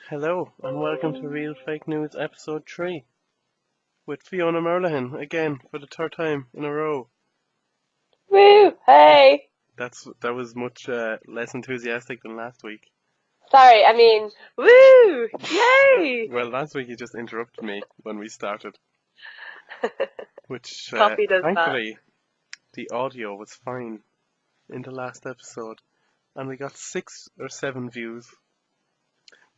Hello, and welcome to Real Fake News Episode 3 with Fiona Merlihan again for the third time in a row. Woo! Hey! That was much less enthusiastic than last week. Sorry, I mean, woo! Yay! Well, last week you just interrupted me when we started, which Coffee does that. thankfully the audio was fine in the last episode, and we got 6 or 7 views,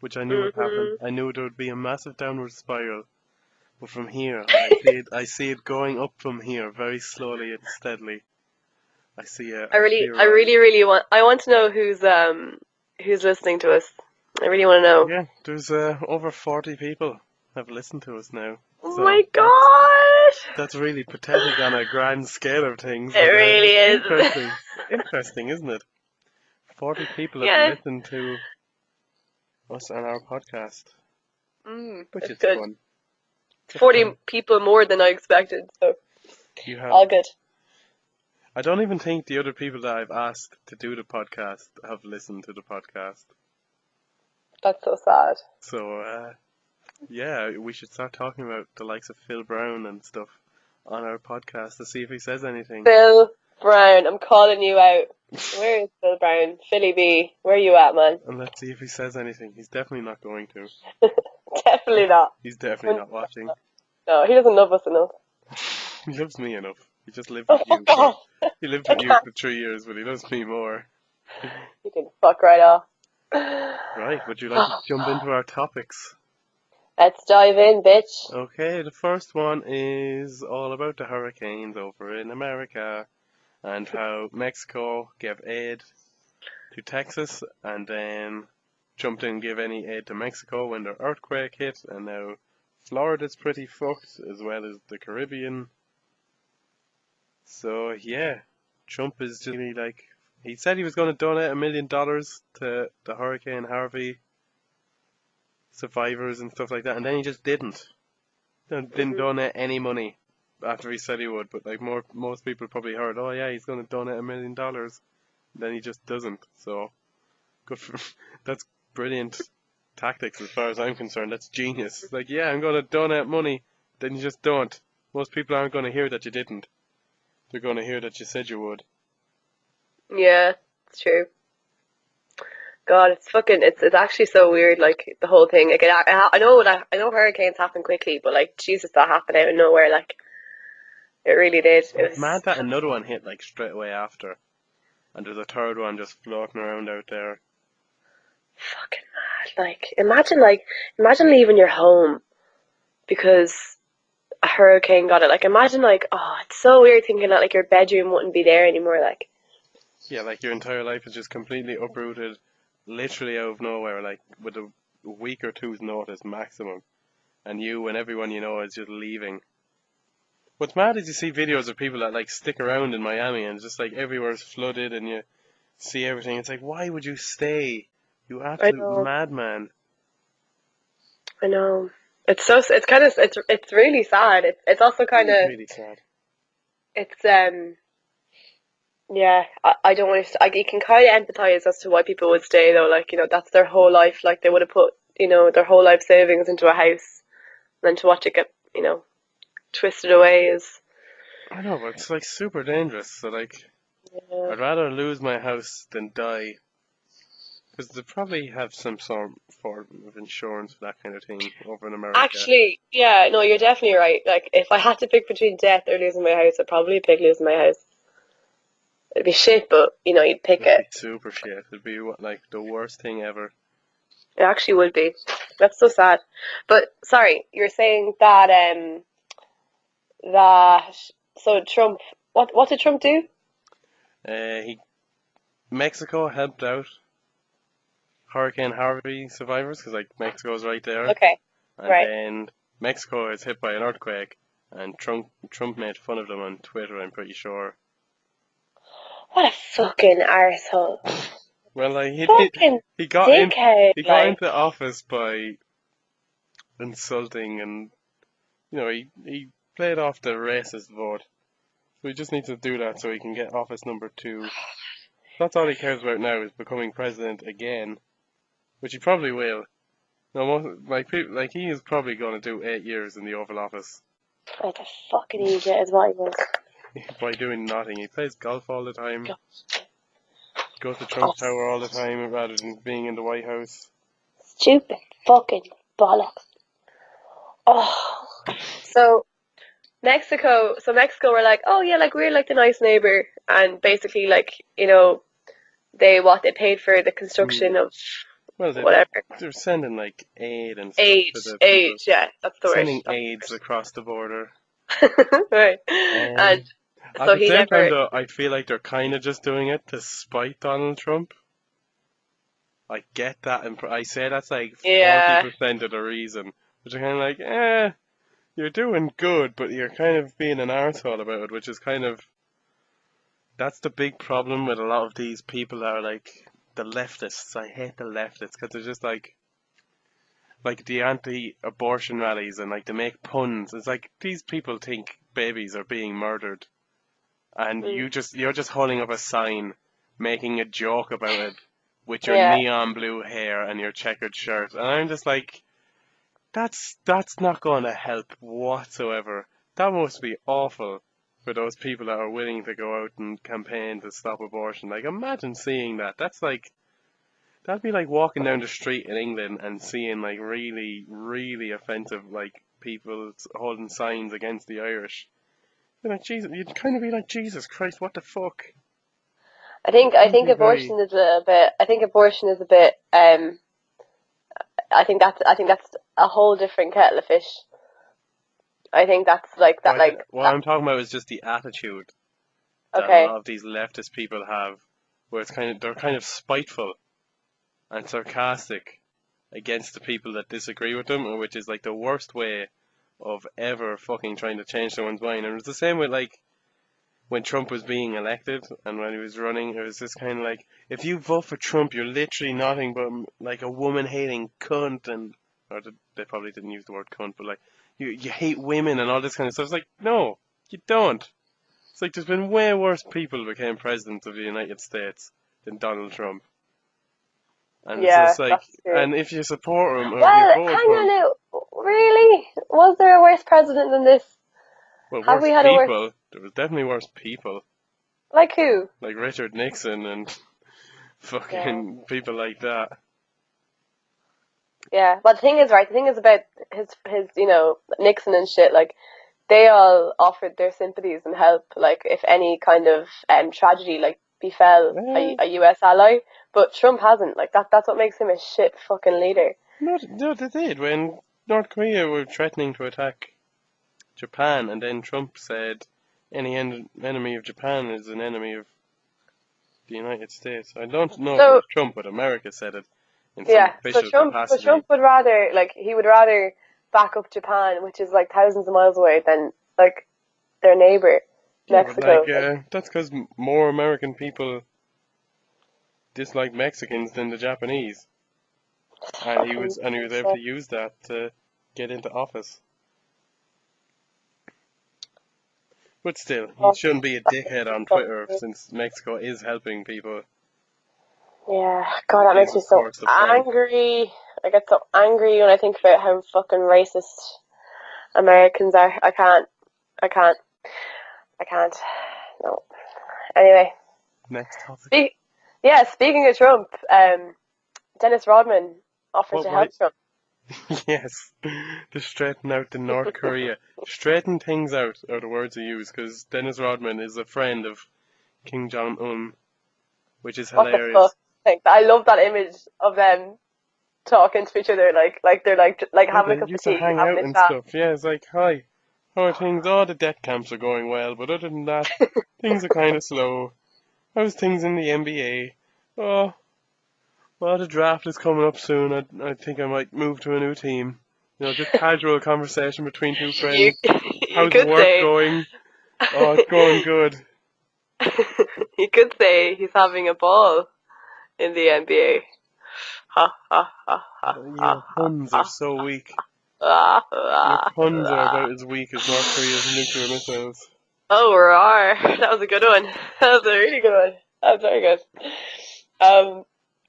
which I knew would happen. hmm I knew there would be a massive downward spiral, but from here I see it going up from here very slowly and steadily. I see a clear rise. I want to know who's listening to us. I really want to know. Yeah, there's over 40 people have listened to us now. Oh So my god! that's really pathetic on a grand scale of things, It but really it's is. interesting. Interesting, isn't it? 40 people have Yeah. listened to us on our podcast, which That's is good. fun. It's 40 fun. people more than I expected, so You have. all good. I don't even think the other people that I've asked to do the podcast have listened to the podcast. That's so sad. So, yeah, we should start talking about the likes of Phil Brown and stuff on our podcast to see if he says anything. Phil Brown, I'm calling you out. Where is Phil Brown? Philly B, where you at, man? And let's see if he says anything. He's definitely not going to. Definitely not. He's definitely not watching. No, he doesn't love us enough. He loves me enough. He just lived Oh, with you fuck for off. he lived I with you can't. for 3 years, but he loves me more. You can fuck right off. Right, would you like to jump into our topics? Let's dive in, bitch. Okay, the first one is all about the hurricanes over in America and how Mexico gave aid to Texas and then Trump didn't give any aid to Mexico when the earthquake hit, and now Florida's pretty fucked as well as the Caribbean. So yeah, Trump is just really like, he said he was going to donate $1 million to the Hurricane Harvey survivors and stuff like that, and then he just didn't. Didn't donate any money after he said he would, but like most people probably heard, oh yeah, he's going to donate $1 million. Then he just doesn't. So good for that's brilliant tactics as far as I'm concerned. That's genius. Like, yeah, I'm going to donate money, then you just don't. Most people aren't going to hear that you didn't. They're going to hear that you said you would. Yeah, it's true. God, it's actually so weird, like the whole thing. Like, I know hurricanes happen quickly, but like, Jesus, that happened out of nowhere. Like, it really did. It It's was mad that another one hit like straight away after, and there's a third one just floating around out there. fucking mad. Imagine leaving your home because a hurricane got it. Like, imagine, like, oh, it's so weird thinking that like your bedroom wouldn't be there anymore. Like, Yeah, like your entire life is just completely uprooted, literally out of nowhere, like with a week or two's notice maximum, and you and everyone you know is just leaving. What's mad is you see videos of people that like stick around in Miami and just like everywhere's flooded and you see everything. It's like, why would you stay? You I absolute know, madman. I know. It's really sad. It's also It kind is of really sad. it's Yeah, I don't want to. You can kind of empathize as to why people would stay though. Like, that's their whole life. Like, they would have put, their whole life savings into a house, and then to watch it get, twisted away is. I know, but it's like super dangerous. So like, Yeah. I'd rather lose my house than die. Because they probably have some sort of insurance for that kind of thing over in America. Actually, yeah, no, you're definitely right. Like, if I had to pick between death or losing my house, I'd probably pick losing my house. It'd be shit, but you'd pick It'd it. be super shit. It'd be like the worst thing ever. It actually would be. That's so sad. But sorry, you're saying that so Trump. What did Trump do? He Mexico helped out Hurricane Harvey survivors because like Mexico's right there, Okay, and right. then Mexico is hit by an earthquake, and Trump made fun of them on Twitter. I'm pretty sure. What a fucking arsehole. Well, like Fucking he got in dickhead, he got like. into office by insulting and he played off the racist vote. So he just needs to do that so he can get office number 2. That's all he cares about now is becoming president again, which he probably will. No, like people, like he is probably going to do 8 years in the Oval Office Like a fucking idiot is what he was. by doing nothing. He plays golf all the time, God. goes to Oh, Trump Tower all the time rather than being in the White House. stupid fucking bollocks. Oh. So Mexico were like, oh yeah, like we're like the nice neighbor, and basically like they paid for the Hmm. construction of Well, whatever. they're sending like aid and stuff to Age, the people, age, yeah, that's the word. sending That's aids across the border. the word. Right. And Um, at so the he same time, never, though, I feel like they're kind of just doing it to spite Donald Trump. I get that, and I say that's like yeah, 40% of the reason. Which are kind of like, you're doing good, but you're kind of being an arsehole about it, which is kind of, that's the big problem with a lot of these people that are like the leftists. I hate the leftists because they're just like the anti-abortion rallies and like they make puns. It's like these people think babies are being murdered, and mm, you're just holding up a sign, making a joke about it with your yeah. neon blue hair and your checkered shirt, and I'm just like, that's not going to help whatsoever. That must be awful for those people that are willing to go out and campaign to stop abortion. Like, imagine seeing that. That'd be like walking down the street in England and seeing like really, really offensive like people holding signs against the Irish. You're like Jesus, you'd kind of be like Jesus Christ, what the fuck? I You'd think be very. abortion is a bit. I think abortion is a bit. I think that's a whole different kettle of fish. I think that's like that. Like What that. I'm talking about is just the attitude that a Okay. lot of these leftist people have, where it's kind of they're kind of spiteful and sarcastic against the people that disagree with them, which is like the worst way of ever fucking trying to change someone's mind. And it was the same with like when Trump was being elected and when he was running, it was just kind of like, if you vote for Trump, you're literally nothing but like a woman-hating cunt, and or they probably didn't use the word cunt, but like you hate women and all this kind of stuff. It's like, no, you don't. It's like there's been way worse people became president of the United States than Donald Trump. And it's Yeah, just like, that's true. and if you support him or if you Well, vote hang for him, on now. Really? Was there a worse president than this? well, Have worse we had a worse? people. There was definitely worse people, Like who? like Richard Nixon and Yeah. fucking people like that. Yeah. But the thing is, right? The thing is about his Nixon and shit. Like they all offered their sympathies and help, like if any kind of tragedy like befell Eh, a US ally. But Trump hasn't. Like that's what makes him a shit fucking leader. no, they did when North Korea were threatening to attack Japan, and then Trump said, "Any enemy of Japan is an enemy of the United States." I don't know if it So was Trump, but America said it in some yeah, official So capacity. Trump would rather like he would rather back up Japan, which is like thousands of miles away, than like their neighbor, Yeah, but like Mexico. Like that's because more American people dislike Mexicans than the Japanese, and fucking he was able to shit. use that to get into office. But still, he Oh, shouldn't be a dickhead on Twitter fucking- since Mexico is helping people, yeah, God, which that is makes me of so course the point. angry. I get so angry when I think about how fucking racist Americans are. I can't, I can't. No. Anyway, Next topic. speak. Yeah, speaking of Trump, Dennis Rodman offered What? to Why? help Trump. Yes, to straighten out the North Korea. Straighten things out are the words he used, because Dennis Rodman is a friend of Kim Jong Un, which is What the fuck? hilarious. Like, I love that image of them talking to each other, like they're like Yeah, having a they cup of used to tea, hang having out a and chat. stuff. Yeah, it's like, hi, how are things? Oh, the debt camps are going well, but other than that, things are kind of slow. How's things in the NBA? Oh, well, the draft is coming up soon. I think I might move to a new team. Just casual conversation between two You friends. you How's could work say going? Oh, it's going good. you could say he's having a ball in the NBA. Ha ha ha ha Your ha puns are ha so weak. ha Your ha puns are ha. about as weak as North Korea's nuclear missiles. Oh, roar! That was a good one. That was a really good one. That was very good. Um,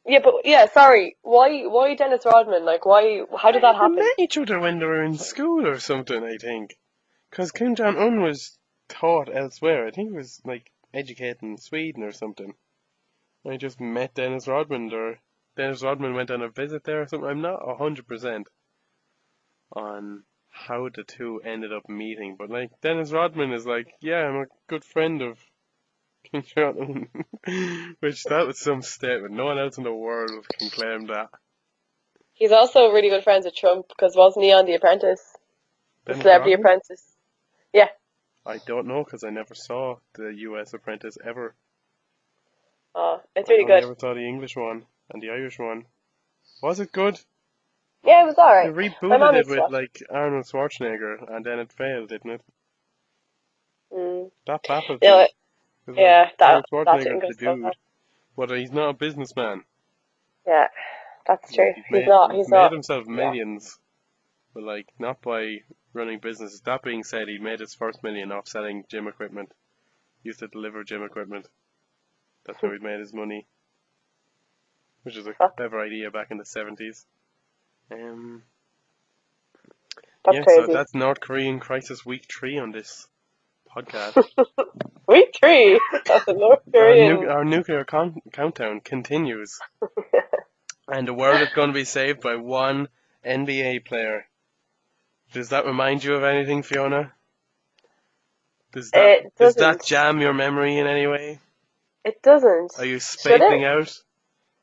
Yeah, but yeah, sorry. Why Dennis Rodman? Like, why? How did that They happen? met each other when they were in school or something, I think. Because Kim Jong-un was taught elsewhere. I think he was, like, educated in Sweden or something. I just met Dennis Rodman, or Dennis Rodman went on a visit there or something. I'm not 100% on how the two ended up meeting, but, like, Dennis Rodman is like, yeah, I'm a good friend of Kim Jong-un. Which, that was some statement. No one else in the world can claim that. He's also really good friends with Trump because wasn't he on The Apprentice, the Dennis Celebrity Rodman? Apprentice? Yeah. I don't know because I never saw the US Apprentice ever. Oh, it's I really only good. ever saw the English one and the Irish one. Was it good? Yeah, it was They alright. My rebooted mom it used to with watch. like Arnold Schwarzenegger and then it failed, didn't it? Mm. That baffled You know, me. Because like yeah, Arnold that didn't Schwarzenegger's go the so dude, well. but he's not a businessman. Yeah, that's Like true. He's not. he's He's made not. himself Yeah. millions, but like not by running businesses. That being said, he made his first million off selling gym equipment. He used to deliver gym equipment. That's how he made his money, which is a Fuck. clever idea back in the 70s. Um, That's yeah, so crazy. that's North Korean Crisis Week 3 on this podcast. Week three of the North Korean. Our nuclear countdown continues, and the world is going to be saved by one NBA player. Does that remind you of anything, Fiona? It Does that doesn't. jam your memory in any way? It doesn't. Are you Should spacing it? out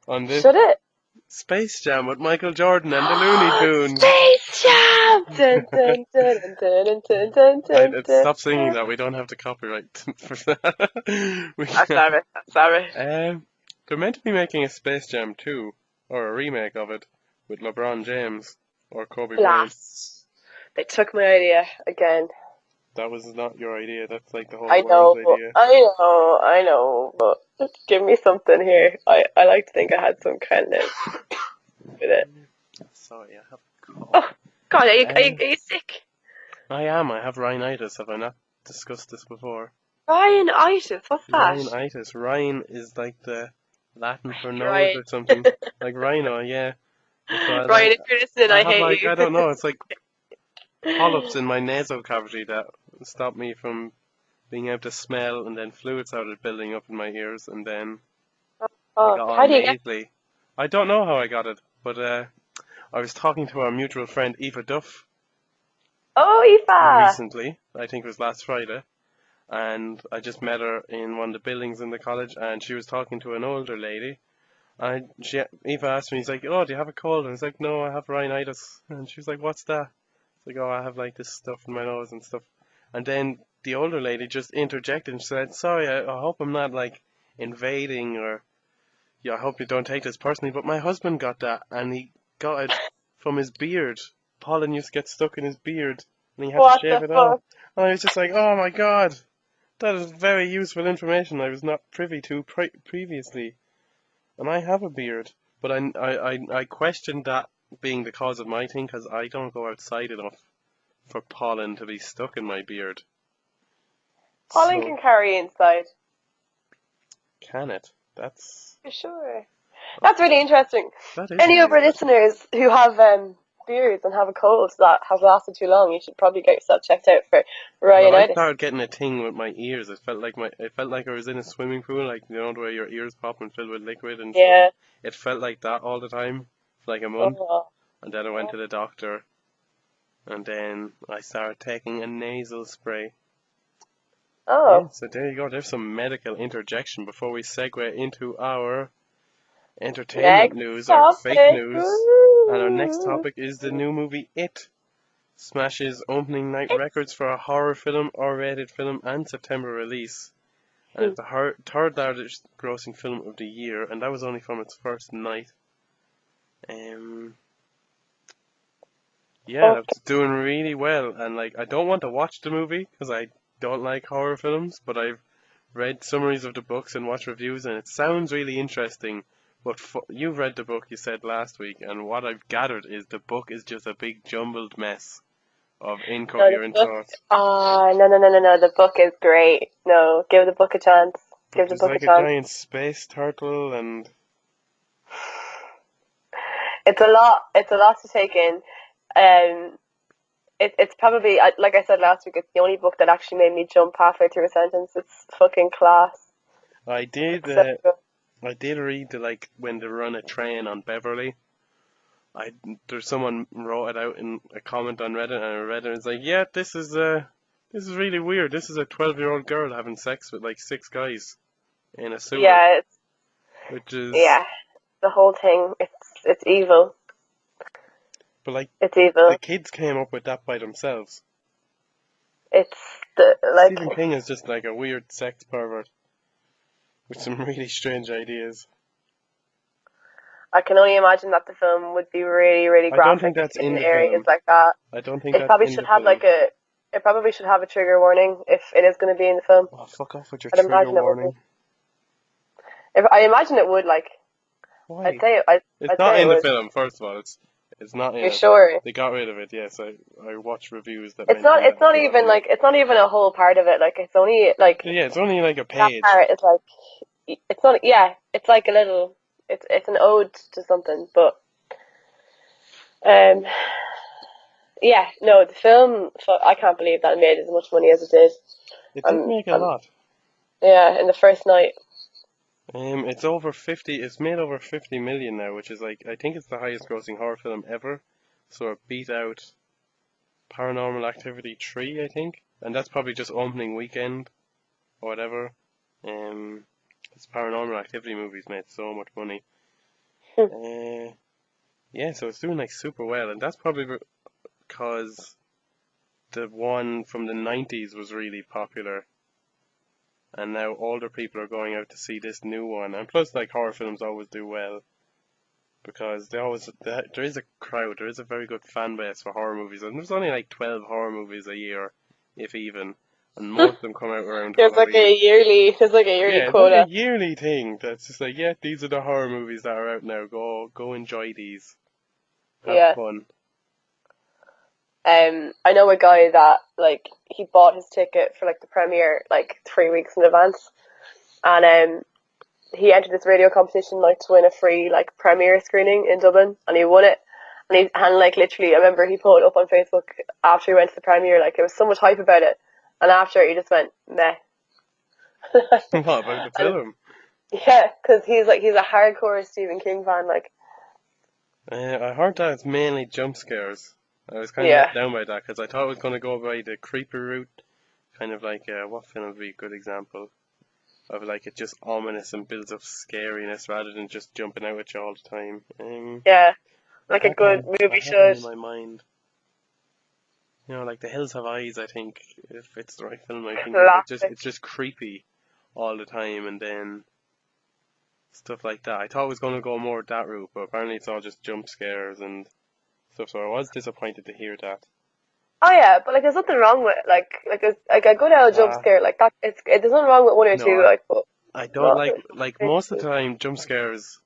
on this Should it? Space Jam with Michael Jordan and the Looney Tunes? Space Jam! Dun, dun, dun, dun, dun, dun, Right, dun, let's dun, stop singing dun. that. We don't have the copyright for that. We That's can, savage. That's savage. they're meant to be making a Space Jam 2, or a remake of it, with LeBron James or Kobe Bryant. Blast. They took my idea again. That was not your idea. That's like the whole I world's know, idea. I know, but just give me something here. I like to think I had some kind of with it. Sorry, I have a cough. Oh, God, Um, are you sick? I am. I have rhinitis. Have I not discussed this before? Ryan Itis, what's that? Rhinitis. Rhine is like the Latin for nose Ryan. or something. Like rhino, yeah. So Ryan, if you're listening, I I have hate like, you. I don't know, it's like polyps in my nasal cavity that stop me from being able to smell, and then fluid started building up in my ears, and then I Oh, got all how do you get? nasally. I don't know how I got it, but I was talking to our mutual friend Eva Duff Oh, Aoife! recently. I think it was last Friday, and I just met her in one of the buildings in the college, and she was talking to an older lady. And Eva asked me, he's like, "Oh, do you have a cold?" And I was like, "No, I have rhinitis." And she was like, "What's that?" It's like, "Oh, I have like this stuff in my nose and stuff." And then the older lady just interjected and said, "Sorry, I hope I'm not like invading, or yeah, I hope you don't take this personally, but my husband got that, and he got it from his beard. Pollen used to get stuck in his beard, and he had to What shave the it off." fuck? And I was just like, "Oh my God, that is very useful information I was not privy to previously." And I have a beard, but I questioned that being the cause of my thing because I don't go outside enough for pollen to be stuck in my beard. Pollen So can carry inside. can it? That's For sure. That's okay. really interesting. That is Any really of our interesting. listeners who have beards and have a cold that has lasted too long, you should probably get yourself checked out for Well, I rhinitis. started getting a thing with my ears. It felt like I was in a swimming pool, like you know, where your ears pop and fill with liquid and stuff. Yeah. It felt like that all the time for like a month, Oh. and then I went Oh. to the doctor, and then I started taking a nasal spray. Yeah, Oh. so there you go. There's some medical interjection before we segue into our entertainment Next news, our fake topic. news. And our next Ooh. topic is the new movie It. Smashes opening night records for a horror film, R-rated film, and September release. And it's the third largest grossing film of the year, and that was only from its first night. Um, yeah, Fuck. that's doing really well. And like, I don't want to watch the movie because I don't like horror films, but I've read summaries of the books and watched reviews, and it sounds really interesting. But you've read the book, you said last week, and what I've gathered is the book is just a big jumbled mess of No, the incoherent book. thoughts. No. The book is great. No, give the book a chance. But Give the there's book a like a chance. giant space turtle, and It's a lot. It's a lot to take in. Um, it's probably like I said last week. It's the only book that actually made me jump halfway through a sentence. It's fucking class. I did. It's so good. I did read the like when they run a train on Beverly. I there's someone wrote it out in a comment on Reddit, and I read it. And it's like, yeah, this is really weird. This is a 12-year-old girl having sex with like six guys in a sewer, Yeah, which is, yeah. The whole thing. It's evil. but like It's the evil. kids came up with that by themselves. It's the like. Stephen King is just like a weird sex pervert with some really strange ideas. I can only imagine that the film would be really, really I don't think graphic that's in in the areas film. like that. I don't think It that's probably in should the have film. like a. It probably should have a trigger warning if it is going to be in the film. Oh, fuck off with your I'd trigger imagine it would be. warning. If I imagine it would like. I'd Why? say it. It's I'd not say it in the would. film, first of all. It's not in You're it. sure? They got rid of it, yes. I watched reviews that It's not. mentioned It's it not before. even like. It's not even a whole part of it. Like it's only like Yeah, it's only like a that page. part is like. It's not. Yeah. It's like a little. It's an ode to something, but um. Yeah, no, the film. I can't believe that it made as much money as it did. It did make a I'm lot. Yeah, in the first night. It's over 50, it's made over 50 million now, which is like, I think it's the highest grossing horror film ever. So it beat out Paranormal Activity 3, I think. And that's probably just opening weekend or whatever. This Paranormal Activity movies made so much money. Uh, yeah, so it's doing like super well, and that's probably because the one from the 90s was really popular, and now older people are going out to see this new one. And plus, like, horror films always do well because there is a crowd, there is a very good fan base for horror movies, and there's only like 12 horror movies a year, if even, and most of them come out around Halloween. There's like a yearly Yeah, it's like a quota. yearly thing that's just like, yeah, these are the horror movies that are out now. Go enjoy these. Have Yeah. fun. I know a guy that like he bought his ticket for like the premiere like 3 weeks in advance, and he entered this radio competition like to win a free like premiere screening in Dublin, and he won it. And like literally, I remember he put it up on Facebook after he went to the premiere. Like there was so much hype about it, and after he just went meh. What about the And film? yeah, because he's a hardcore Stephen King fan. Like I heard that it's mainly jump scares. I was kind of yeah, let down by that because I thought it was going to go by the creepy route, kind of like what film would be a good example of like it just ominous and builds up scariness rather than just jumping out at you all the time. yeah, I like a had good one, I movie had one should. in my mind. You know, like The Hills Have Eyes. I think if it's the right film, I think Classic. it's just creepy all the time, and then stuff like that. I thought it was going to go more that route, but apparently it's all just jump scares and stuff. So I was disappointed to hear that. Oh yeah, but like there's nothing wrong with like a good old jump Uh, scare like that. There's nothing wrong with one or no, two like, but I don't not like most of the time jump scares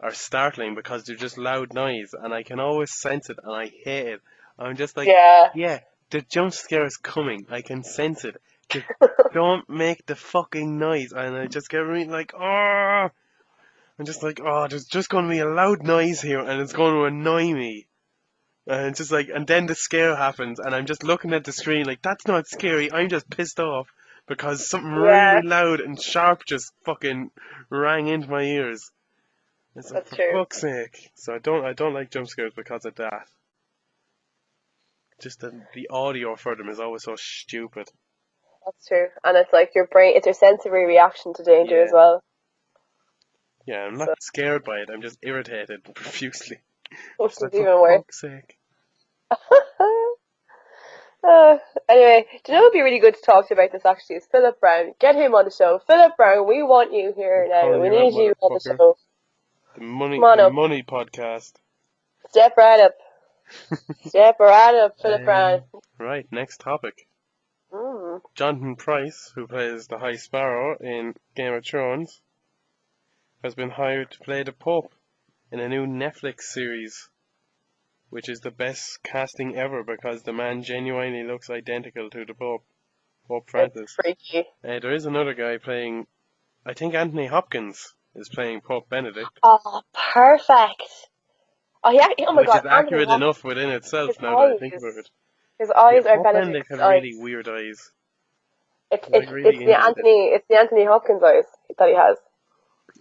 are startling because they're just loud noise and I can always sense it and I hate it. I'm just like, yeah, yeah, the jump scare is coming. I can sense it. Just don't make the fucking noise and I just get really like, oh, I'm just like, oh, there's just going to be a loud noise here and it's going to annoy me. And it's just like, and then the scare happens, and I'm just looking at the screen like, that's not scary. I'm just pissed off because something really yeah, loud and sharp just fucking rang into my ears. It's like, that's for true. fuck's sake. So I don't like jump scares because of that. Just the audio for them is always so stupid. That's true. And it's like it's your sensory reaction to danger as Yeah. well. Yeah, I'm not So scared by it. I'm just irritated profusely. which Just is like, for even worse. fuck's sake. Anyway, do you know what would be really good to talk to about this actually is Philip Brown. Get him on the show. Philip Brown, we want you I'm here now. calling We you out, need you on the motherfucker. show. Come on The up. money podcast. Step right up. Step right up, Philip Brown. Right, next topic. Mm. Jonathan Pryce, who plays the High Sparrow in Game of Thrones, has been hired to play the Pope in a new Netflix series, which is the best casting ever because the man genuinely looks identical to the Pope, Pope It's Francis. freaky. There is another guy playing, I think Anthony Hopkins is playing Pope Benedict. Oh, perfect. Oh yeah, oh my which god, is Anthony accurate Hopkins, enough within itself his now that I think about eyes. it. His Yeah, eyes are poor Benedict Benedict's had eyes. really weird eyes. It's Like it's really it's the indented. Anthony Hopkins eyes that he has.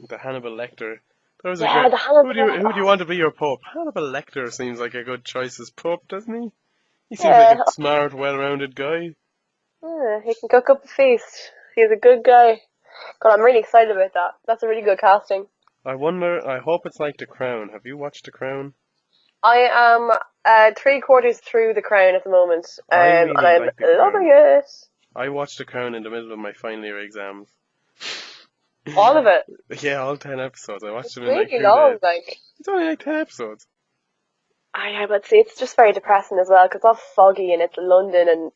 The Hannibal Lecter. That was a Yeah, great. the Hannibal. Who do you want to be your Pope? Hannibal Lecter seems like a good choice as Pope, doesn't he? He seems like a Yeah, smart, well-rounded guy. yeah, he can cook up a feast. He's a good guy. God, I'm really excited about that. That's a really good casting. I wonder. I hope it's like The Crown. Have you watched The Crown? I am 3/4 through The Crown at the moment, I and really I'm like The loving Crown. it. I watched The Crown in the middle of my final year exams. All of it. Yeah, all 10 episodes. I watched It's them in like really 2 days. long, like. It's only like 10 episodes. I would say it's just very depressing as well because it's all foggy and it's London and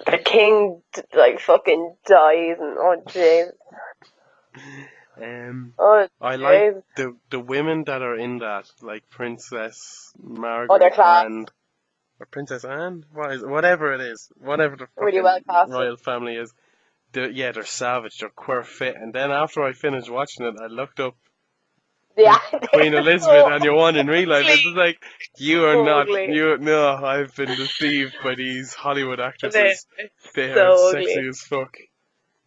the king like fucking dies and oh jeez, Um, oh I like jeez, the women that are in that, like Princess oh they're Margaret class, and or Princess Anne, whatever it is, whatever the really well fucking casted. royal family is. They're savage, they're queer fit. And then after I finished watching it, I looked up Yeah, Queen they're Elizabeth so and you want in real life. ugly, It's just like you are so not ugly. you. No, I've been deceived by these Hollywood They're actresses. it's They are so sexy ugly. as fuck.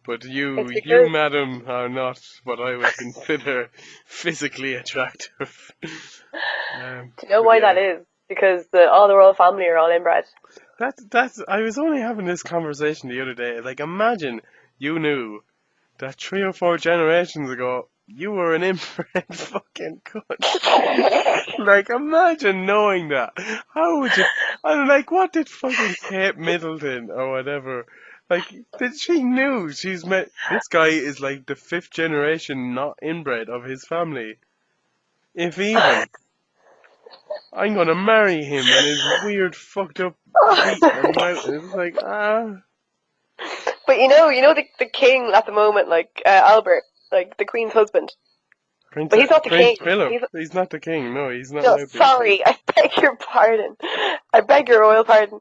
But It's you, because madam, are not what I would consider physically attractive. do you know But why that yeah, is? Because all the royal family are all inbred. that's. I was only having this conversation the other day. Like, imagine you knew that 3 or 4 generations ago you were an inbred fucking cunt. Like, imagine knowing that. How would you? I'm like, what did fucking Kate Middleton or whatever? Like, did she knew she's met this guy is like the 5th generation not inbred of his family, if even. I'm gonna marry him and his weird fucked up feet and mouth. It's like But the king at the moment, like Albert, like the queen's husband. But he's not the Prince king. Philip. He's He's not the king. No, he's not no, allowed to be the king. sorry, I beg your pardon. I beg your royal pardon.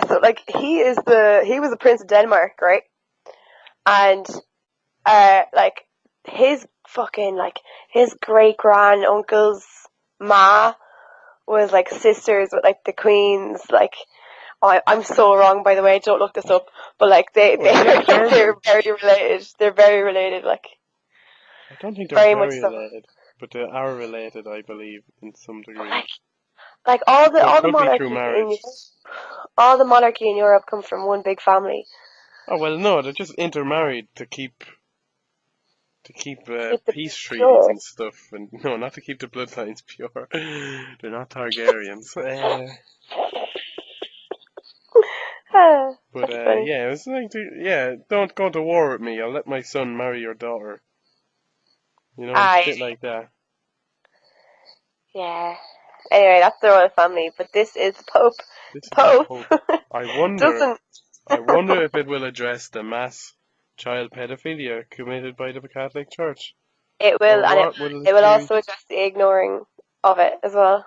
So like he was a prince of Denmark, right? And like his fucking like his great grand uncle's ma was like sisters with like the queen's like. Oh, I'm so wrong, by the way. Don't look this up. But like Oh, is that they're German? very related. They're very related, like I don't think they're very much very so. related, but they are related, I believe, in some But degree. like all the Could be through monarchies in marriage. all the monarchy in Europe come from one big family. Oh well, no, they're just intermarried to keep Keep the peace blood treaties pure. and stuff, and no, not to keep the bloodlines pure. They're not Targaryens. But That's funny. yeah, it's like, yeah, don't go to war with me. I'll let my son marry your daughter. You know, I shit like that. yeah. Anyway, that's the royal family, but this is the Pope. This is the The Pope. Pope I wonder, doesn't. I wonder if it will address the mass child pedophilia committed by the Catholic Church, It or will, and what will it it will do? also address the ignoring of it as well.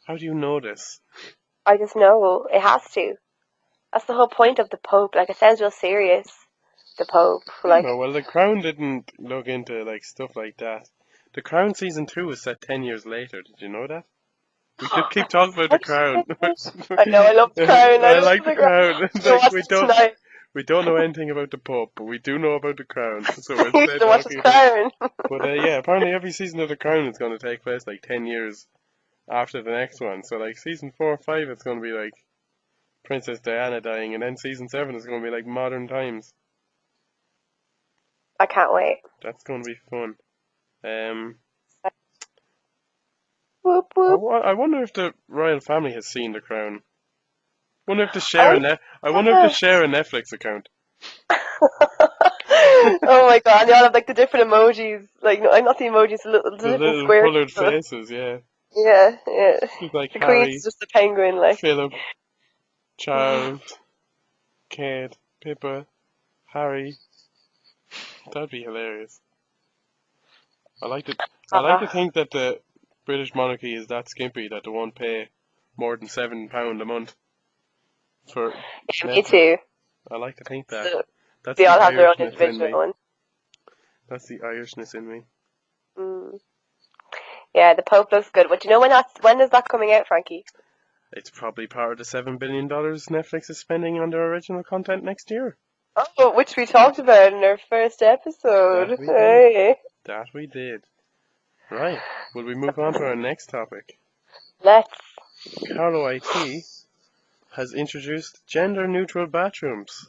How do you know this? I just know it has to. That's the whole point of the Pope. Like, it sounds real serious. The Pope, I don't like, know. Well, The Crown didn't look into like stuff like that. The Crown season 2 was set 10 years later. Did you know that? We should keep talking about The Crown. I know I love the Crown. I I love like The the Crown. Crown. I'm gonna Like watch it tonight. we don't know anything about the Pope, but we do know about The Crown. So we'll I'm stay gonna watch the talking about. Crown. But yeah, apparently every season of The Crown is going to take place like 10 years after the next one. So like season 4 or 5, it's going to be like Princess Diana dying, and then season 7 is going to be like modern times. I can't wait. That's going to be fun. Um, Whoop whoop. I wonder if the royal family has seen The Crown. Wonder if they I share a wonder. net. I wonder if they share a Netflix account. Oh my god! And they all have like the different emojis. Like, no, I'm not the emojis. The The different little squares. coloured faces, yeah. Yeah, yeah. It's like The Queen's Harry, just a penguin. Like, Philip, Charles, Kate, Pippa, Harry. That'd be hilarious. I like to. I like to ah, think that the British monarchy is that skimpy that they won't pay more than £7 a month for yeah, me Netflix. too. I like to think that. So That's they the all have their own Irishness in individual me. one. That's the Irishness in me. Mm. Yeah, the Pope looks good. But do you know when is that coming out, Frankie? It's probably part of the $7 billion Netflix is spending on their original content next year. Oh, which we talked about in our first That episode. we did. Hey. That we did. Right. Will we move on to our next topic? Let's. Carlow IT has introduced gender-neutral bathrooms,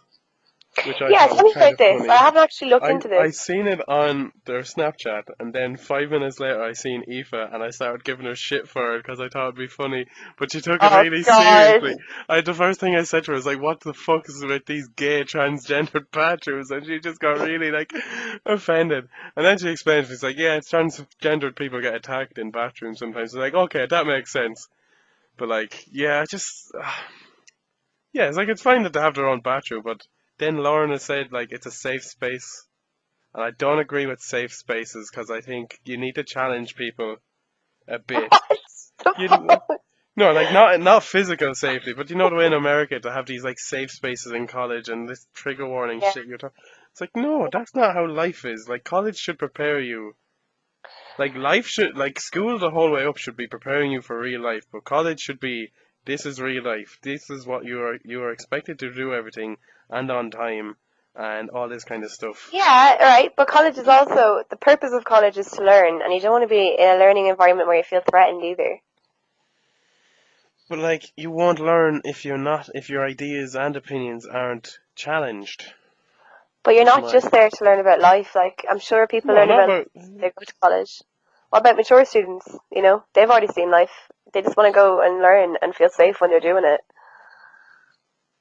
which I Yeah, thought tell was me kind about of this. I funny. haven't actually looked into I this. seen it on their Snapchat, and then 5 minutes later I seen Aoife, and I started giving her shit for it because I thought it'd be funny, but she took it Oh really God. seriously. The first thing I said to her was like, "What the fuck is with these gay transgendered bathrooms?" And she just got really like offended. And then she explained, she's like, "Yeah, it's transgendered people get attacked in bathrooms sometimes." It's like, okay, that makes sense, but like, yeah, just yeah, it's like it's fine that they have their own bathroom, but then Lauren has said like it's a safe space. And I don't agree with safe spaces because I think you need to challenge people a bit. The You fuck? no, like not physical safety, but you know the way in America to have these like safe spaces in college and this trigger warning Yeah. shit you're talking. It's like no, that's not how life is. Like college should prepare you. Like life should like school the whole way up should be preparing you for real life, but college should be this is real life. This is what you are expected to do everything and on time and all this kind of stuff. Yeah, right. But college is also the purpose of college is to learn, and you don't want to be in a learning environment where you feel threatened either. But like you won't learn if your ideas and opinions aren't challenged. But you're Is not my just there to learn about life. Like I'm sure people no, learn not about about life when they go to college. What about mature students? You know, they've already seen life. They just want to go and learn and feel safe when they're doing it.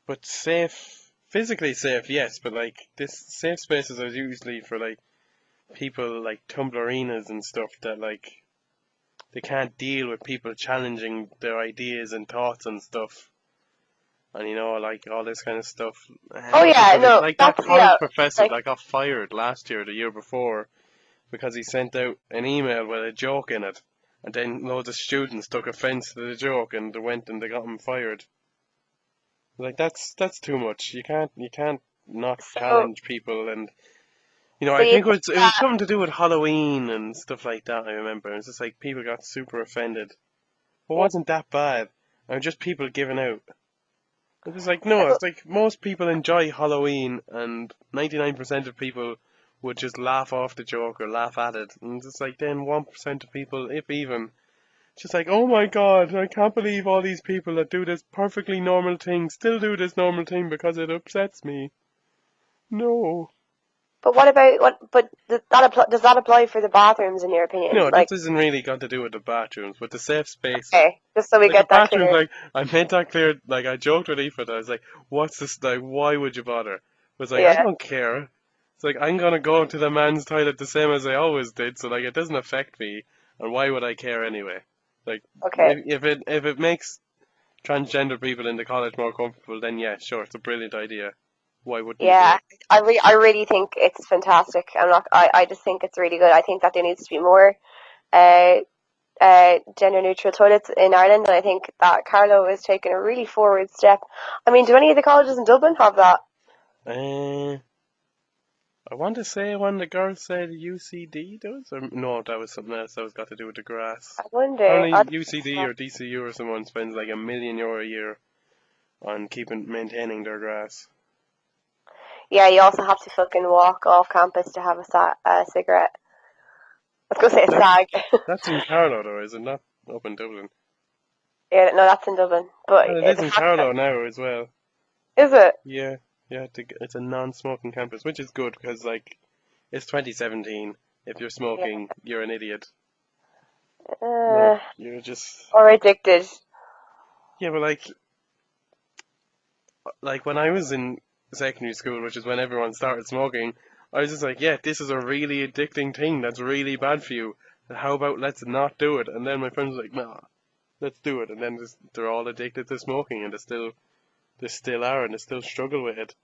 but safe physically safe, yes, but like this safe spaces are usually for like people like Tumblerinas and stuff that like they can't deal with people challenging their ideas and thoughts and stuff. And like all this kind of stuff. Oh yeah, Because no, like that that's yeah. college professor Like that got fired last year, the year before, because he sent out an email with a joke in it, and then loads of students took offence to the joke and they went and they got him fired. Like that's too much. You can't not so, challenge people, and so I you think think it was that? something to do with Halloween and stuff like that. I remember it's just like people got super offended. Well, it Yeah. wasn't that bad. It was just people giving out. It was like no, So it's like most people enjoy Halloween, and 99% of people would just laugh off the joke or laugh at it, and it's like then 1% of people, if even, just like, oh my god, I can't believe all these people that do this perfectly normal thing still do this normal thing because it upsets me. No. But what about what? But does that apply for the bathrooms in your opinion? No, Like, this isn't really got to do with the bathrooms, with the safe spaces. okay, just so we Like the get that bathrooms, clear. like I made that clear. Like I joked with Aoife, I was like, "What's this? Like, why would you bother?" I was like, "I Yeah. don't care." It's like I'm gonna go to the man's toilet the same as I always did, so like it doesn't affect me, and why would I care anyway? Like Okay. if it makes transgender people in the college more comfortable, then yeah, sure, it's a brilliant idea. Why wouldn't you do Yeah. it? I really think it's fantastic. I just think it's really good. I think that there needs to be more uh gender neutral toilets in Ireland, and I think that Carlow is taking a really forward step. I mean, do any of the colleges in Dublin have that? Uh, I want to say one of the girls said UCD does, or no, that was something else that was got to do with the grass. I wonder. Apparently UCD or DCU or someone spends like €1 million a year on maintaining their grass. Yeah, you also have to fucking walk off campus to have a cigarette. I was gonna say a That sag. that's in Carlow though, is it not up in Dublin? Yeah, no, that's in Dublin. But Well, it is the in fact that Carlow now as well. is it? Yeah, yeah, it's a non-smoking campus, which is good because like it's 2017. If you're Yeah. smoking, you're an idiot. Like Uh, you're just or addicted. yeah, but like when I was in secondary school, which is when everyone started smoking, I was just like, yeah, this is a really addicting thing that's really bad for you. How about let's not do it? And then my friends were like, nah, let's do it. And then they're all addicted to smoking, and they still are, and they still struggle with it.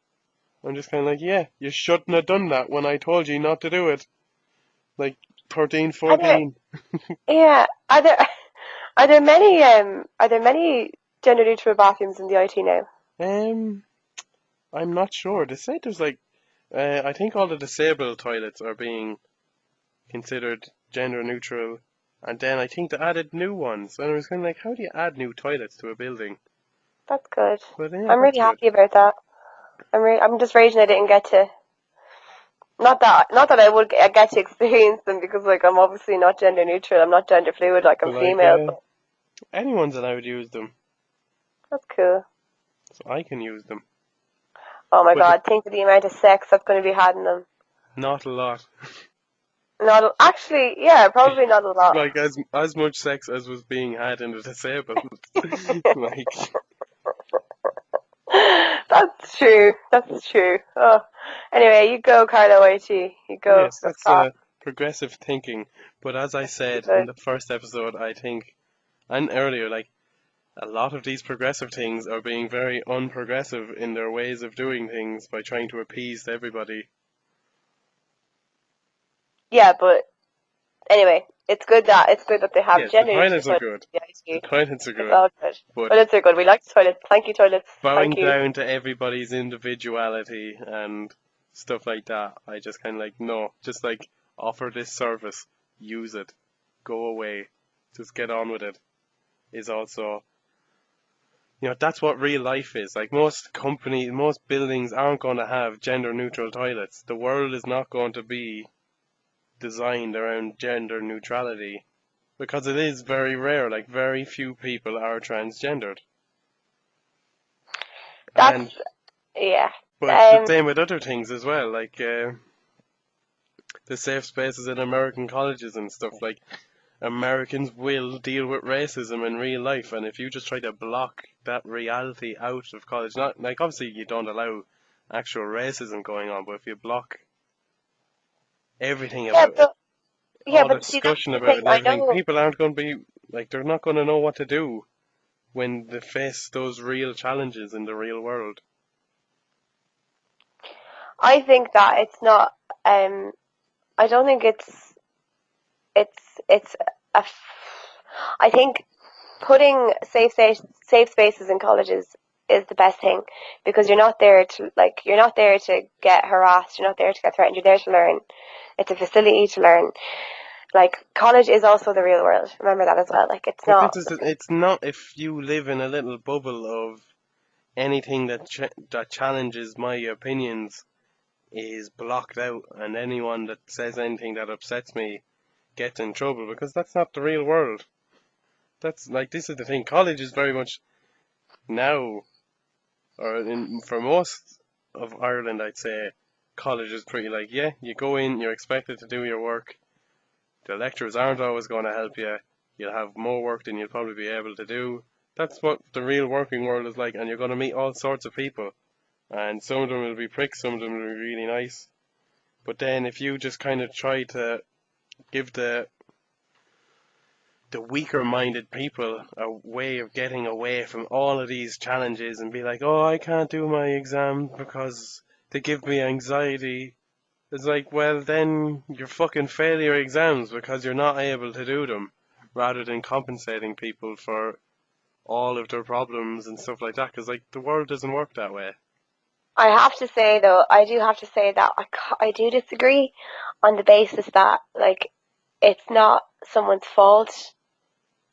I'm just kind of like, yeah, you shouldn't have done that when I told you not to do it. Like 13, Are there? 14. Yeah. Are there many gender neutral bathrooms in the IT now? Um, I'm not sure. They say there's like, I think all the disabled toilets are being considered gender neutral, And then I think they added new ones. And I was kind of like, how do you add new toilets to a building? That's good. But yeah, I'm that's really good. happy about that. I'm just raging I didn't get to. Not that I would get to experience them because like I'm obviously not gender neutral. I'm not gender fluid. Like I'm But like, female. But anyone's allowed to use them. that's cool. So I can use them. Oh my But god! Think of the amount of sex that's going to be had in them. not a lot. Not actually, yeah, probably not a lot. Like as much sex as was being had in the disabled. Like That's true. That's true. Oh, anyway, you go, Carlow IT. You go. yes, Let's that's talk. progressive thinking. But as I said in Good. the first episode, I think, and earlier, like a lot of these progressive things are being very unprogressive in their ways of doing things by trying to appease everybody. Yeah, but anyway, it's good that they have Yes, the gender neutral toilets are toilets. good. Yeah, The IT. toilets are It's good. all good. But Toilets are good. We like the toilets. Thank you, toilets. bowing Thank you. down to everybody's individuality and stuff like that, I just kind of like, no, just like offer this service, use it, go away, just get on with it, is also, that's what real life is. Like most companies, most buildings aren't going to have gender neutral toilets. The world is not going to be designed around gender neutrality because it is very rare, like very few people are transgendered. That's And yeah. but it's the Um, same with other things as well, like the safe spaces in American colleges and stuff. Like Americans will deal with racism in real life, and if you just try to block that reality out of college, not like obviously you don't allow actual racism going on, but if you block everything yeah, about it, but yeah, all the but see, that's discussion the about thing. it and I everything, know. people aren't going to be like they're not going to know what to do when they face those real challenges in the real world. I think that it's not. Um, I don't think it's a. I think putting safe spaces in colleges is the best thing because you're not there to get harassed, you're not there to get threatened, you're there to learn. It's a facility to learn. Like college is also the real world. Remember that as well. Like it's But not. it's not if you live in a little bubble of anything that challenges my opinions is blocked out, and anyone that says anything that upsets me gets in trouble because that's not the real world. That's like this is the thing. College is very much now, for most of Ireland, I'd say college is pretty like yeah, you go in, you're expected to do your work. The lecturers aren't always going to help you. You'll have more work than you'll probably be able to do. That's what the real working world is like, and you're going to meet all sorts of people. And some of them will be pricks, some of them will be really nice. But then if you just kind of try to give the weaker minded people a way of getting away from all of these challenges and be like, oh, I can't do my exam because they give me anxiety. It's like, well, then you're fucking fail your exams because you're not able to do them, rather than compensating people for all of their problems and stuff like that. Because like the world doesn't work that way. I have to say though, I do have to say that I do disagree on the basis that like it's not someone's fault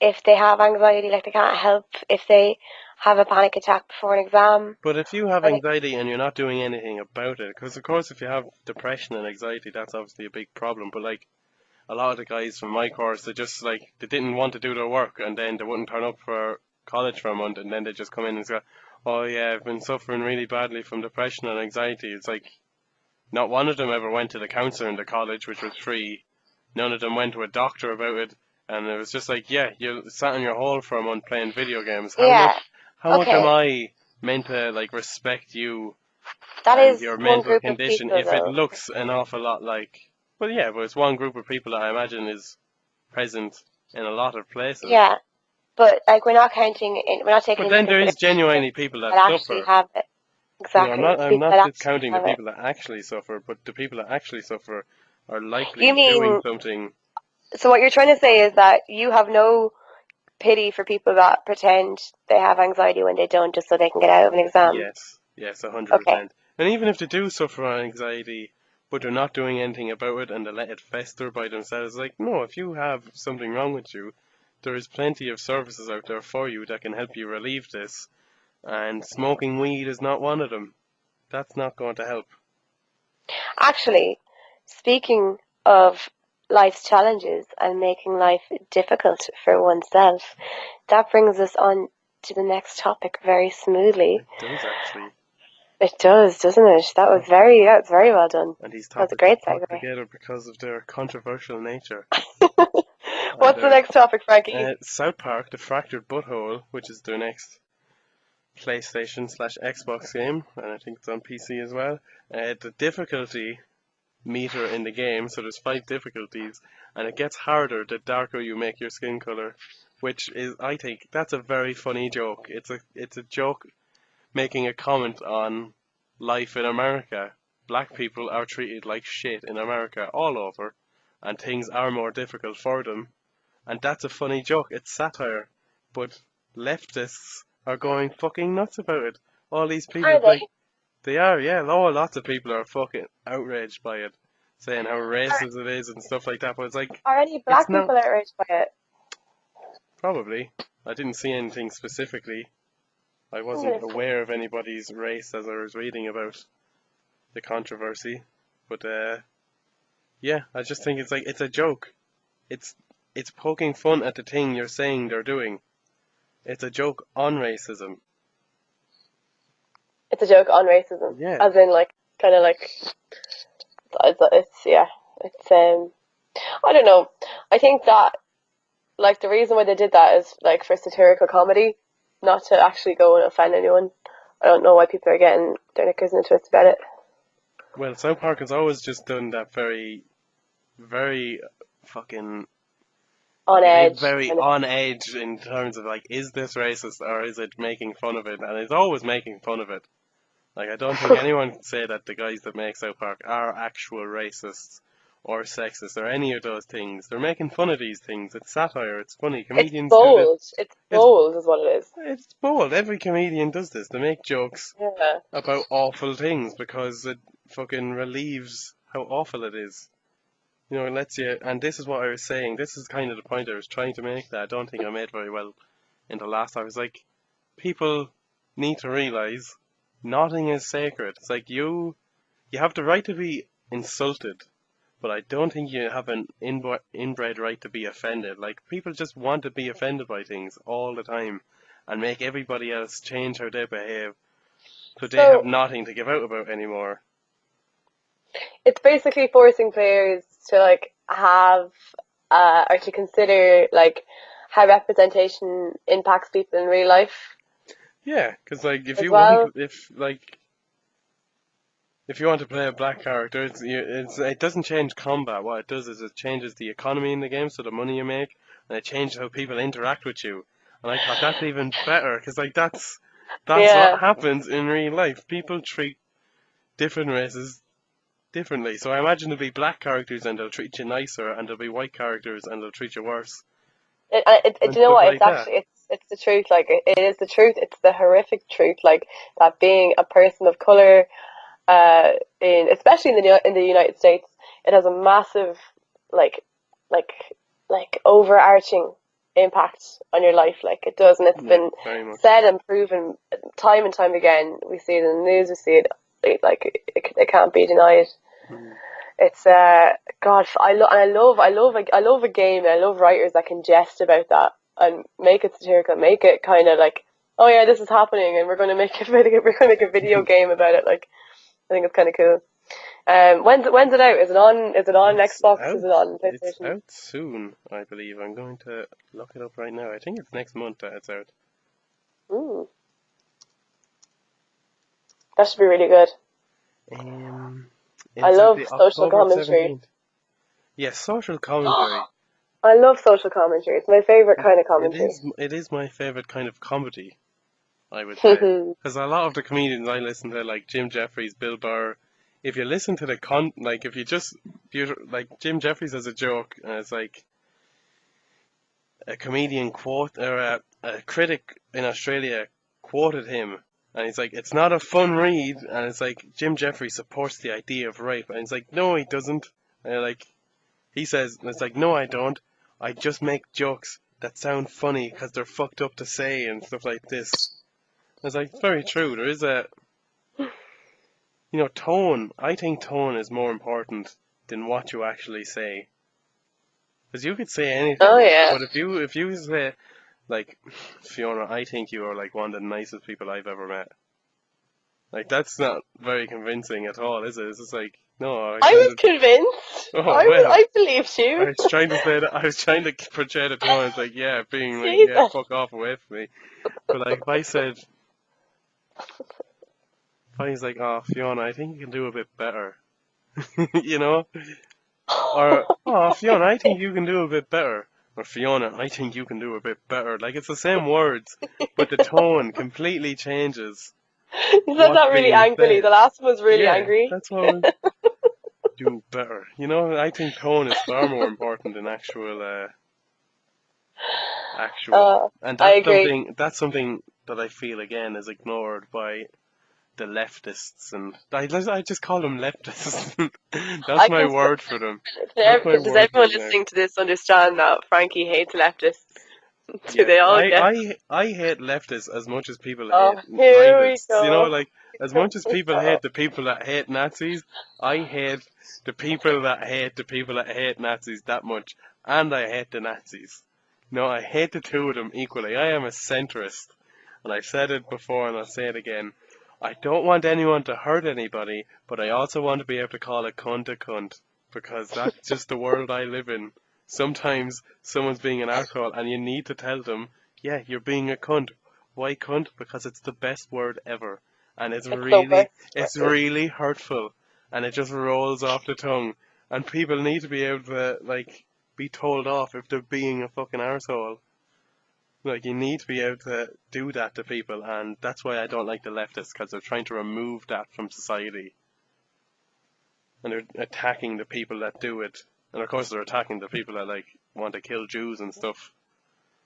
if they have anxiety. Like they can't help if they have a panic attack before an exam. But if you have Or they, anxiety and you're not doing anything about it, because of course if you have depression and anxiety, that's obviously a big problem. But like a lot of the guys from my course, they just like they didn't want to do their work, and then they wouldn't turn up for college for a month, and then they just come in and say, "Oh yeah, I've been suffering really badly from depression and anxiety." It's like not one of them ever went to the counselor in the college, which was free. None of them went to a doctor about it, and it was just like, yeah, you sat in your hole for a month playing video games. yeah, How much am okay, I meant to like respect you that and is your one mental group of condition people if it though. looks an awful lot like? Well, yeah, but it's one group of people that I imagine is present in a lot of places. Yeah, but like we're not taking But into then there is consideration the genuinely people people that that actually suffer. have it. Exactly, the I'm people not that actually discounting the have it. people that actually suffer, but the people that actually suffer are You likely doing mean, something. so what you're trying to say is that you have no pity for people that pretend they have anxiety when they don't, just so they can get out of an exam. Yes, yes, Okay. 100%. And even if they do suffer from anxiety, but they're not doing anything about it and they let it fester by themselves. Like, no, if you have something wrong with you, there is plenty of services out there for you that can help you relieve this, and smoking weed is not one of them. That's not going to help. Actually, speaking of life's challenges and making life difficult for oneself, that brings us on to the next topic very smoothly. It does actually. It does, doesn't it? That's very well done. And these That was a topics are great put segue. together because of their controversial nature. And What's the next topic, Frankie? South Park, The Fractured Butthole, which is their next PlayStation/Xbox game, and I think it's on PC as well. The difficulty meter in the game, so there's 5 difficulties, and it gets harder the darker you make your skin color, which is, I think, that's a very funny joke. It's a joke making a comment on life in America. Black people are treated like shit in America all over, and things are more difficult for them. And that's a funny joke. It's satire. But leftists are going fucking nuts about it. All these people, Are like, they? they are, yeah. Oh, lots of people are fucking outraged by it, saying how Are, racist it is and stuff like that. But it's like, are any it's black not. people outraged by it? Probably. I didn't see anything specifically. I I'm wasn't gonna see. aware of anybody's race as I was reading about the controversy. But yeah, I just think it's like it's a joke. It's it's poking fun at the thing you're saying they're doing. It's a joke on racism. It's a joke on racism, Yeah. as in like kind of like it's yeah, it's I don't know. I think that like the reason why they did that is like for satirical comedy, not to actually go and offend anyone. I don't know why people are getting their knickers in a twist about it. Well, South Park has always just done that very fucking. On It is edge, very kind of. on edge in terms of like, is this racist or is it making fun of it? And it's always making fun of it. Like, I don't think anyone can say that the guys that make South Park are actual racists or sexist or any of those things. They're making fun of these things. It's satire. It's funny. It's Comedians do this. bold. It's It's bold, is what it is. it's bold. Every comedian does this. They make jokes Yeah. about awful things because it fucking relieves how awful it is. You know, it lets you. And this is what I was saying. This is kind of the point I was trying to make that I don't think I made very well in the last. I was like, people need to realize nothing is sacred. It's like you have the right to be insulted, but I don't think you have an inbred right to be offended. Like, people just want to be offended by things all the time and make everybody else change how they behave, so they have So nothing to give out about anymore. it's basically forcing players to like have or to consider like how representation impacts people in real life Yeah, because like as well. if you want to play a black character, it doesn't change combat. What it does is it changes the economy in the game, so the money you make, and it changes how people interact with you. And I thought that's even better, because like that's what Yeah. happens in real life. People treat different races differently. So I imagine there'll be black characters and they'll treat you nicer, and there'll be white characters and they'll treat you worse, Do and you know stuff what? like that. It's the truth. Like it is the truth. It's the horrific truth. Like that being a person of color, in especially in the United States, it has a massive like like overarching impact on your life. Like it does, and it's Yeah, been very much. said and proven time and time again. We see it in the news. We see it like it can't be denied. Mm. It's God, I love a game and I love writers that can jest about that and make it satirical, make it kind of like, oh yeah, this is happening and we're going to make a video game about it. Like I think it's kind of cool. When's it out? Is it on It's Xbox? Is out. it on It's PlayStation? out soon, I believe. I'm going to look it up right now. I think it's next month that it's out. Mm, that should be really good. Um, I it's out love the social October commentary. 17th. Yes, social commentary. I love social commentary. It's my favorite It, kind of it commentary. is it is my favorite kind of comedy, I would say. Because a lot of the comedians I listen to, like Jim Jeffries, Bill Burr, if you listen to like if you just, like Jim Jeffries has a joke, and it's like a comedian quote, or a critic in Australia quoted him And he's like, it's not a fun read. And it's like, Jim Jeffrey supports the idea of rape. And he's like, no, he doesn't. And like, he says, and it's like, no, I don't. I just make jokes that sound funny because they're fucked up to say and stuff like this. And it's like, it's very true. There is a, tone. I think tone is more important than what you actually say. Because you could say anything. Oh yeah. But if you say, like, Fiona, I think you are like one of the nicest people I've ever met. Like, that's not very convincing at all, is it? It's just like, no, I was convinced. oh, well. I believed I you. was trying to say that, I was trying to portray the tone as like, yeah, being like, yeah, Jesus. fuck off away from me. But like, if I said, if I was like, oh, Fiona, I think you can do a bit better. You know? Or, oh, Fiona, I think you can do a bit better. Or, Fiona, I think you can do a bit better. Like, it's the same words, but the tone completely changes You said what's that really being angrily. said. The last one was really Yeah, angry. that's what I was, do better. I think tone is far more important than actual. And I agree. that's something that I feel again is ignored by the leftists, and I just call them leftists. That's I my can. word for them. That's my Does word for everyone them now. listening to this understand that Frankie hates leftists? Do Yeah, they all get? I hate leftists as much as people Oh, hate here we rightists. go. Like, as Here much as we people go. hate the people that hate Nazis, I hate the people that hate the people that hate Nazis that much, and I hate the Nazis. No, I hate the two of them equally. I am a centrist, and I've said it before and I'll say it again. I don't want anyone to hurt anybody, but I also want to be able to call a cunt, because that's just the world I live in. Sometimes someone's being an arsehole and you need to tell them, yeah, you're being a cunt. Why cunt? Because it's the best word ever. And It's the worst. it's really hurtful. And it just rolls off the tongue. And people need to be able to, like, be told off if they're being a fucking arsehole. Like, you need to be able to do that to people, and that's why I don't like the leftists, because they're trying to remove that from society. And they're attacking the people that do it. And of course they're attacking the people that, like, want to kill Jews and stuff,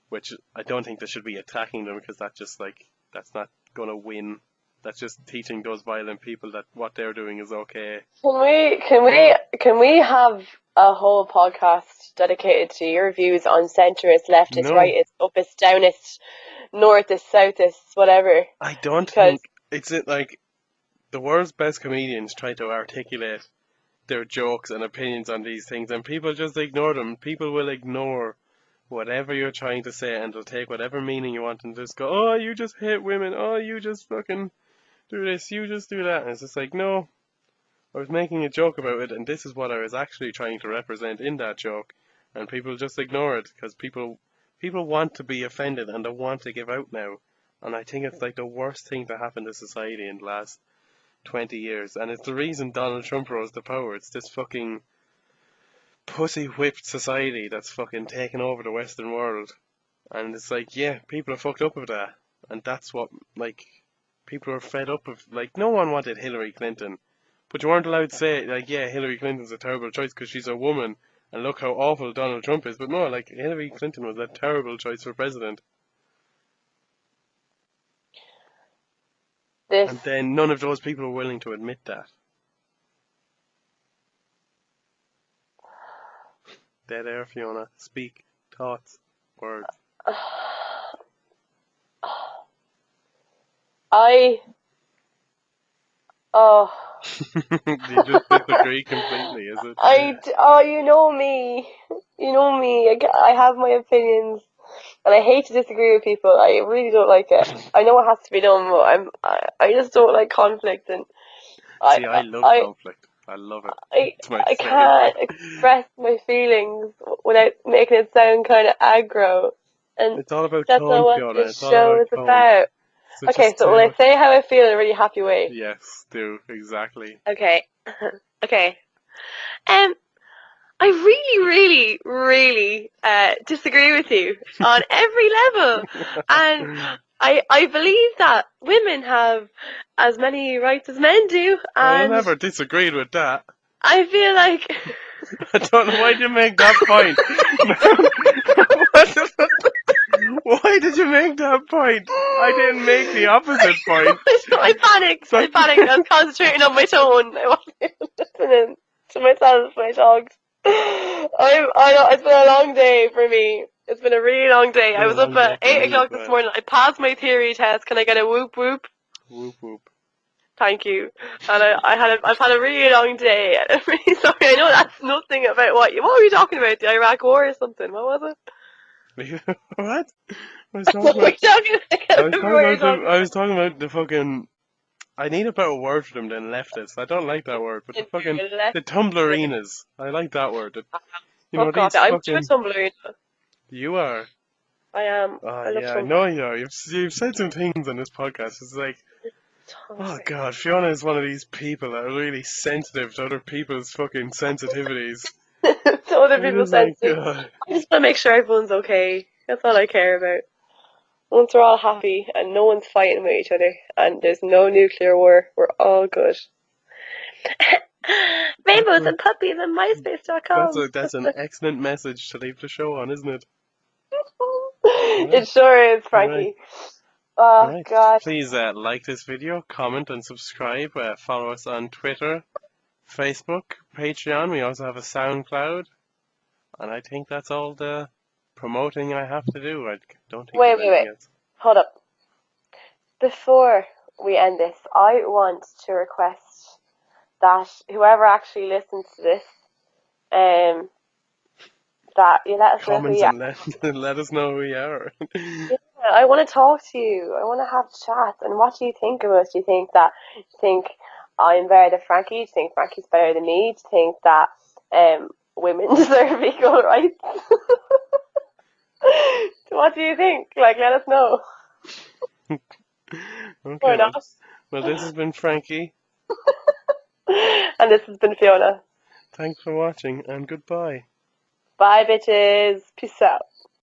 which I don't think they should be attacking them, because that's not gonna win. That's just teaching those violent people that what they're doing is okay. Can we have a whole podcast dedicated to your views on centrist, leftist, No, rightist, upist, downist, northist, southist, whatever? I don't Because think it's like the world's best comedians try to articulate their jokes and opinions on these things, and people just ignore them. People will ignore whatever you're trying to say, and they'll take whatever meaning you want and just go, oh, you just hate women, oh, you just fucking do this, you just do that. And it's just like, no, I was making a joke about it, and this is what I was actually trying to represent in that joke, and people just ignore it, because people want to be offended, and they want to give out now. And I think it's like the worst thing to happen to society in the last 20 years, and it's the reason Donald Trump rose to power. It's this fucking pussy-whipped society that's fucking taken over the Western world. And it's like, yeah, people are fucked up with that. And that's what, like, people are fed up of. Like, no one wanted Hillary Clinton. But you weren't allowed to say, like, yeah, Hillary Clinton's a terrible choice because she's a woman, and look how awful Donald Trump is. But no, like, Hillary Clinton was a terrible choice for president. this, And then none of those people were willing to admit that. Dead air, Fiona. Speak. Thoughts. Words. I, oh, You just disagree completely, is it? you know me. You know me. I have my opinions, and I hate to disagree with people. I really don't like it. I know it has to be done, but I just don't like conflict, and I, See, I love I, conflict. I love it. I, It's my I favorite. can't express my feelings without making it sound kind of aggro, and It's all about that's not tone, what Fiona. this It's all show about is tone. about. So Okay, just so say will I what. say how I feel in a really happy way? Yes, do exactly. Okay. Okay. Um, I really, really, really disagree with you on every level, and I believe that women have as many rights as men do, I and never disagreed with that. I feel like I don't know why you make that point. Why did you make that point? I didn't make the opposite point. I panicked. I panicked. I was concentrating on my tone. I wasn't even listening to myself, my dogs. I know it's been a long day for me. It's been a really long day. It's I been a was up long day at for 8 me as o'clock this well. morning. I passed my theory test. Can I get a whoop whoop? Whoop whoop. Thank you. And I've had a really long day. And I'm really sorry. I know that's nothing about what were you talking about? The Iraq War or something? What was it? What? I was What talking were about. you talking about? I I can't was remember talking what you're about talking I was talking about the fucking. I need a better word for them than leftist. I don't like that word, but the fucking about. the tumblerinas. I like that word. You know Fuck off. these I'm too fucking. Tumblr. You are. I am. Oh I love yeah, I Tumblr. know you are. You've said some things on this podcast. It's like, oh Tumblr. god, Fiona is one of these people that are really sensitive to other people's fucking sensitivities. To other I'm people's just like, senses. God. I just want to make sure everyone's okay. That's all I care about. Once we're all happy and no one's fighting with each other and there's no nuclear war, we're all good. That's Rainbows a and puppies and MySpace.com. that's an excellent message to leave the show on, isn't it? Right, It sure is, right, Frankie. Oh, right. God. Please like this video, comment, and subscribe. Follow us on Twitter, Facebook, Patreon. We also have a SoundCloud, and I think that's all the promoting I have to do. I don't think Wait, there's wait, wait. anything else. Hold up. Before we end this, I want to request that whoever actually listens to this, um, that you let us know who Comment you are. and let us know who you are. Yeah, I want to talk to you. I want to have a chat. And what do you think of us? Do you think I'm better than Frankie? Do you think Frankie's better than me? Do you think that women deserve equal rights? What do you think? Like, let us know. Or Okay, not. well, this has been Frankie. And this has been Fiona. Thanks for watching, and goodbye. Bye, bitches. Peace out.